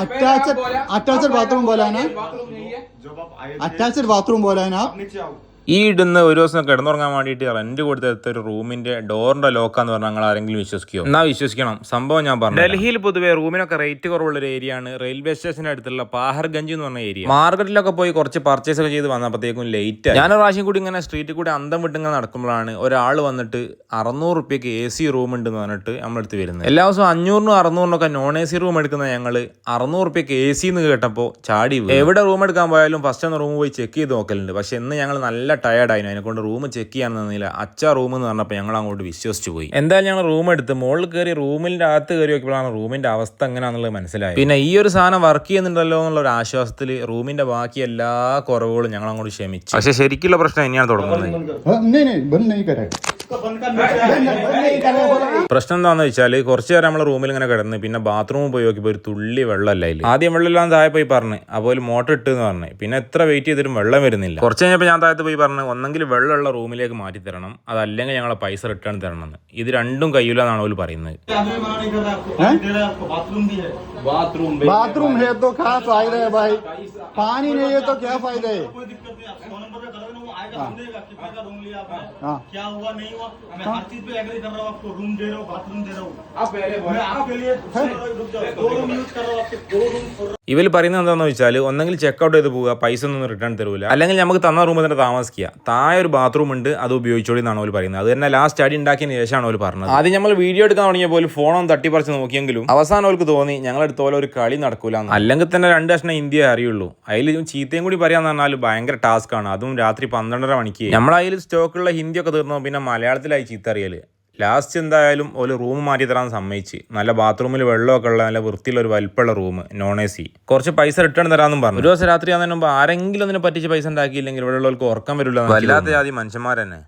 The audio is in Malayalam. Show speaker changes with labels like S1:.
S1: अटैच्ड बाथरूम बोला है ना, अटैच्ड बाथरूम बोला है ना।
S2: ഈ ഇടുന്ന ഒരു ദിവസം കിടന്നുറങ്ങാൻ വേണ്ടിയിട്ട് റെന്റ് കൊടുത്തെടുത്ത ഒരു റൂമിന്റെ ഡോറിന്റെ ലോക്കാന്ന് പറഞ്ഞാൽ നിങ്ങൾ ആരെങ്കിലും വിശ്വസിക്കുമോ? എന്നാ വിശ്വസിക്കണം. സംഭവം ഞാൻ പറഞ്ഞു. ഡൽഹിയിൽ പൊതുവെ റൂമിനൊക്കെ റേറ്റ് കുറവുള്ള ഒരു ഏരിയ ആണ് റെയിൽവേ സ്റ്റേഷന്റെ അടുത്തുള്ള പാഹർഗഞ്ച് എന്ന് പറഞ്ഞ ഏരിയ. മാർക്കറ്റിലൊക്കെ പോയി കുറച്ച് പർച്ചേസ് ഒക്കെ ചെയ്ത് വന്നപ്പോഴത്തേക്കും ലേറ്റ് ആയി. ഞാൻ ഒരു പ്രാവശ്യം കൂടി ഇങ്ങനെ സ്ട്രീറ്റിൽ കൂടി അന്തം വിട്ടിങ്ങനെ നടക്കുമ്പോഴാണ് ഒരാൾ വന്നിട്ട് 600 റുപ്യക്ക് AC റൂം ഉണ്ടെന്ന് പറഞ്ഞിട്ട് നമ്മളെടുത്ത് വരുന്നത്. എല്ലാ ദിവസവും 500-നും 600-നൊക്കെ നോൺ AC റൂം എടുക്കുന്ന ഞങ്ങള് 600 റുപ്യക്ക് AC എന്ന് കേട്ടപ്പോൾ ചാടി. എവിടെ റൂം എടുക്കാൻ പോയാലും ഫസ്റ്റ് ഒന്ന് റൂം പോയി ചെക്ക് ചെയ്ത് നോക്കലുണ്ട്. പക്ഷെ ഇന്ന് ഞങ്ങൾ നല്ല ടയർഡായിരുന്നു. അതിനെ കൊണ്ട് റൂം ചെക്ക് ചെയ്യാൻ തന്നില്ല. റൂം എന്ന് പറഞ്ഞപ്പോൾ ഞങ്ങൾ അങ്ങോട്ട് വിശ്വസിച്ച് പോയി. എന്തായാലും ഞങ്ങൾ റൂം എടുത്ത് മുകളിൽ കയറി റൂമിന്റെ അകത്ത് കയറി നോക്കിയപ്പോഴാണ് റൂമിന്റെ അവസ്ഥ എങ്ങനെയാണെന്നുള്ളത് മനസ്സിലായി. പിന്നെ ഈ ഒരു സാധനം വർക്ക് ചെയ്യുന്നുണ്ടല്ലോ എന്നുള്ള ഒരു ആശ്വാസത്തിൽ റൂമിന്റെ ബാക്കി എല്ലാ കുറവുകളും ഞങ്ങൾ അങ്ങോട്ട് ക്ഷമിച്ചു. പക്ഷെ ശരിക്കുള്ള പ്രശ്നം ഇനിയാണ് തുടങ്ങുന്നത്. പ്രശ്നം എന്താണെന്ന് വെച്ചാൽ കുറച്ചു നേരം നമ്മളെ റൂമിൽ ഇങ്ങനെ കിടന്ന് പിന്നെ ബാത്റൂമിൽ പോയി നോക്കിയപ്പോൾ ഒരു തുള്ളി വെള്ളമല്ല അതിൽ. ആദ്യം വെള്ളമില്ലാന്ന് താഴെ പോയി പറഞ്ഞു, അതുപോലെ മോട്ടർ ഇട്ടെന്ന് പറഞ്ഞു. പിന്നെ എത്ര വെയിറ്റ് ചെയ്തിട്ടും വെള്ളം വരുന്നില്ല. കുറച്ച് കഴിഞ്ഞപ്പോൾ ഞാൻ താഴത്ത് പോയി പറഞ്ഞു ഒന്നെങ്കിൽ വെള്ളമുള്ള റൂമിലേക്ക് മാറ്റി തരണം, അതല്ലെങ്കിൽ ഞങ്ങളെ പൈസ റിട്ടേൺ തരണം എന്ന്. ഇത് രണ്ടും കഴിയില്ല എന്നാണ് അവർ പറയുന്നത്.
S1: बाथरूम है तो क्या फायदा है भाई, पानी नहीं है तो क्या फायदा है।
S3: क्या हुआ नहीं हुआ, मैं हर चीज पे एग्री कर रहा हूँ, आपको रूम दे रहा हूँ, बाथरूम दे रहा हूँ, मैं आपके लिए 2 रूम यूज कर रहा हूँ, आपके 2 रूम।
S2: ഇവർ പറയുന്നത് എന്താണെന്ന് വെച്ചാൽ ഒന്നെങ്കിൽ ചെക്കൗട്ട് ചെയ്ത് പോവുക, പൈസ ഒന്നും റിട്ടേൺ തരൂല, അല്ലെങ്കിൽ നമുക്ക് തന്ന റൂമിൽ തന്നെ താമസിക്കുക, താഴെ ഒരു ബാത്റൂം ഉണ്ട് അത് ഉപയോഗിച്ചോളി എന്നാണ് അവർ പറയുന്നത്. അത് തന്നെ ലാസ്റ്റ് അടി ഉണ്ടാക്കിയതിന് ശേഷമാണ് അവർ പറഞ്ഞത്. ആദ്യം നമ്മൾ വീഡിയോ എടുക്കാൻ തുടങ്ങിയ പോലും ഫോണൊന്നും തട്ടിപ്പറിച്ച് നോക്കിയെങ്കിലും അവസാനം അവർക്ക് തോന്നി ഞങ്ങളെടുത്ത പോലെ ഒരു കളി നടക്കൂല. അല്ലെങ്കിൽ തന്നെ 2 കഷ്ണം ഇന്ത്യയെ അറിയുള്ളൂ. അതിൽ ചീത്തയും കൂടി പറയാന്ന് പറഞ്ഞാൽ ഭയങ്കര ടാസ്ക് ആണ്. അതും രാത്രി 12:30 മണിക്ക്. നമ്മളതിൽ സ്റ്റോക്കുള്ള ഹിന്ദിയൊക്കെ തീർന്നു. പിന്നെ മലയാളത്തിലായി ചീത്ത അറിയല്. ലാസ്റ്റ് എന്തായാലും ഒരു റൂം മാറ്റി തരാൻ സമ്മതിച്ച്. നല്ല ബാത്റൂമിൽ വെള്ളമൊക്കെ ഉള്ള നല്ല വൃത്തിയുള്ള ഒരു വലിപ്പമുള്ള റൂം, നോൺ AC. കുറച്ച് പൈസ റിട്ടേൺ തരാമെന്നും പറഞ്ഞു. ഒരു ദിവസം രാത്രി ആകുന്നതിന് മുമ്പ് ആരെങ്കിലും അതിനെ പറ്റിച്ച് പൈസ ഉണ്ടാക്കിയില്ലെങ്കിൽ ഇവിടെ ഉള്ളവർക്ക് ഉറക്കം വരില്ല. വല്ലാത്ത ജാതി മനുഷ്യന്മാർ തന്നെ.